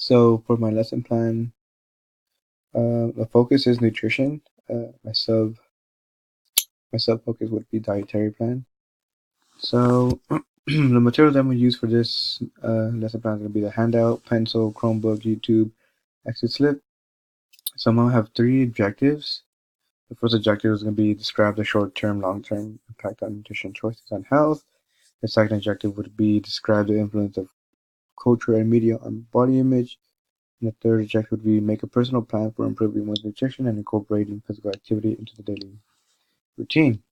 So for my lesson plan, the focus is nutrition. My sub focus would be dietary plan. So the materials I'm gonna use for this lesson plan is gonna be the handout, pencil, Chromebook, YouTube, exit slip. So I'm gonna have three objectives. The first objective is gonna be describe the short-term, long-term impact on nutrition choices on health. The second objective would be describe the influence of culture and media on body image. And the third objective would be make a personal plan for improving one's nutrition and incorporating physical activity into the daily routine.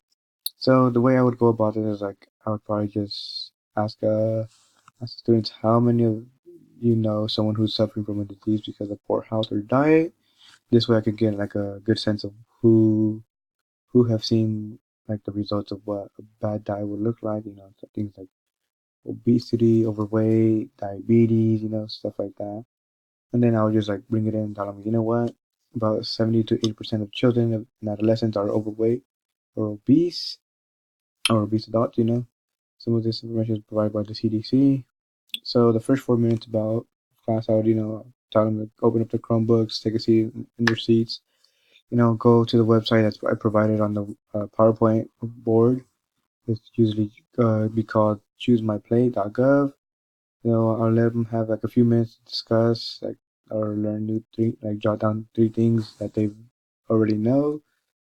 So the way I would go about it is like I would probably just ask students how many of you know someone who's suffering from a disease because of poor health or diet. This way I could get like a good sense of who have seen like the results of what a bad diet would look like. So things like obesity, overweight, diabetes, stuff like that. And then I would just like bring it in and tell them, you know what, about 70 to 80% of children and adolescents are overweight or obese or obese adults. Some of this information is provided by the CDC. So the first 4 minutes about class, I would, tell them to open up the Chromebooks, take a seat in their seats, go to the website that's I provided on the PowerPoint board. It's usually be called choosemyplate.gov. I'll let them have like a few minutes to discuss, like, or learn like jot down three things that they already know,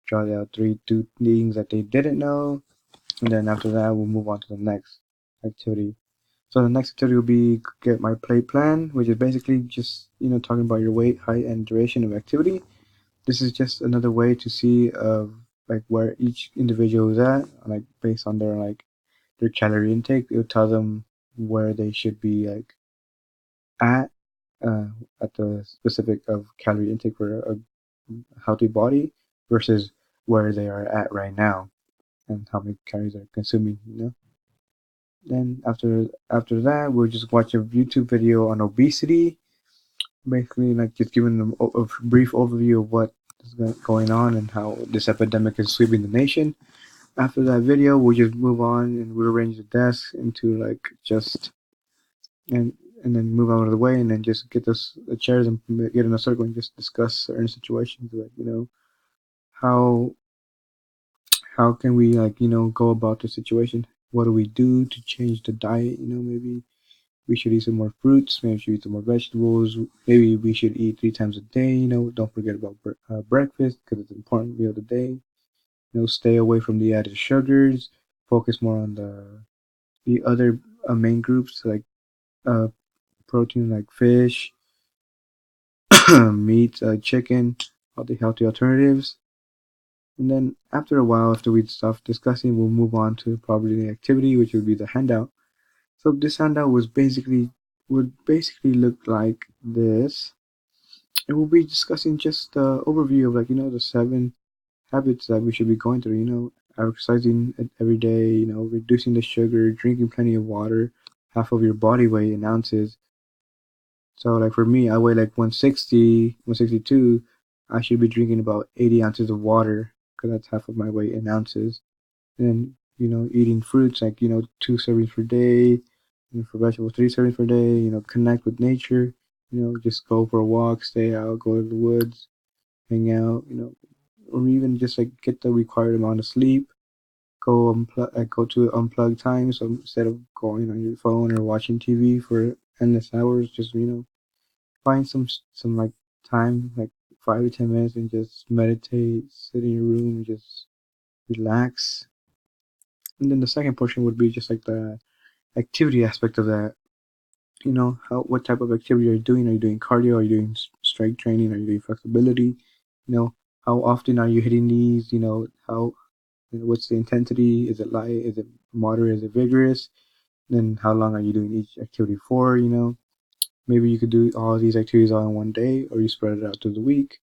jot out two things that they didn't know, and then after that, we'll move on to the next activity. So the next activity will be get my plate plan, which is basically just talking about your weight, height, and duration of activity. This is just another way to see like where each individual is at, like based on their calorie intake. It'll tell them where they should be like at uh, at the specific of calorie intake for a healthy body versus where they are at right now and how many calories they're consuming. Then after that, we'll just watch a YouTube video on obesity, basically like just giving them a brief overview of what is going on and how this epidemic is sweeping the nation. After that video, we'll just move on and we'll arrange the desks into like just and and then move out of the way and then just get the chairs and get in a circle and just discuss certain situations like how how can we like go about the situation. What do we do to change the diet? Maybe we should eat some more fruits. Maybe we should eat some more vegetables. Maybe we should eat 3 times a day. Don't forget about breakfast because it's an important meal of the day. Stay away from the added sugars. Focus more on the other main groups like uh, protein like fish, meat, chicken, all the healthy alternatives. And then after a while, after we stop discussing, we'll move on to probably the activity, which would be the handout. So this handout would basically look like this. And we'll be discussing just the overview of the 7 habits that we should be going through. Exercising every day. Reducing the sugar, drinking plenty of water, half of your body weight in ounces. So like for me, I weigh like 160, 162. I should be drinking about 80 ounces of water because that's half of my weight in ounces. And then eating fruits like 2 servings per day. For vegetables, 3 servings per day. Connect with nature. Just go for a walk, stay out, go to the woods, hang out. Or even just like get the required amount of sleep. Go to unplugged time. So instead of going on your phone or watching TV for endless hours, just find some like time, like 5 to 10 minutes, and just meditate, sit in your room, and just relax. And then the second portion would be just like the activity aspect of that. What type of activity are you doing? Are you doing cardio? Are you doing strength training? Are you doing flexibility? How often are you hitting these? How what's the intensity? Is it light? Is it moderate? Is it vigorous? Then how long are you doing each activity for? Maybe you could do all these activities all in one day, or you spread it out through the week.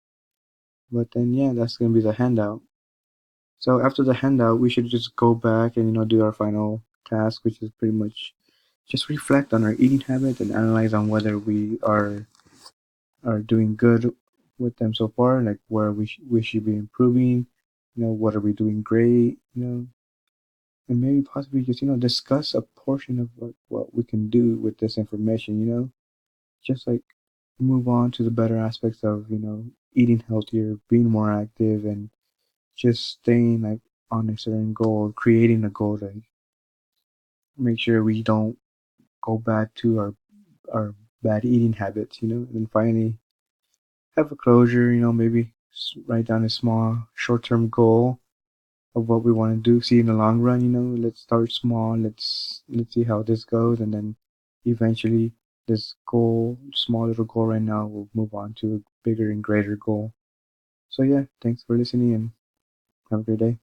But then yeah, that's gonna be the handout. So after the handout, we should just go back and do our final task, which is pretty much just reflect on our eating habits and analyze on whether we are doing good with them so far, like where we should be improving. What are we doing great? And maybe possibly just discuss a portion of what we can do with this information. Just like move on to the better aspects of, eating healthier, being more active, and just staying like on a certain goal, creating a goal to make sure we don't go back to our bad eating habits, and then finally have a closure, maybe write down a small short-term goal of what we want to do, see in the long run, let's start small, let's see how this goes, and then eventually this goal, small little goal right now, will move on to a bigger and greater goal. So yeah, thanks for listening and have a great day.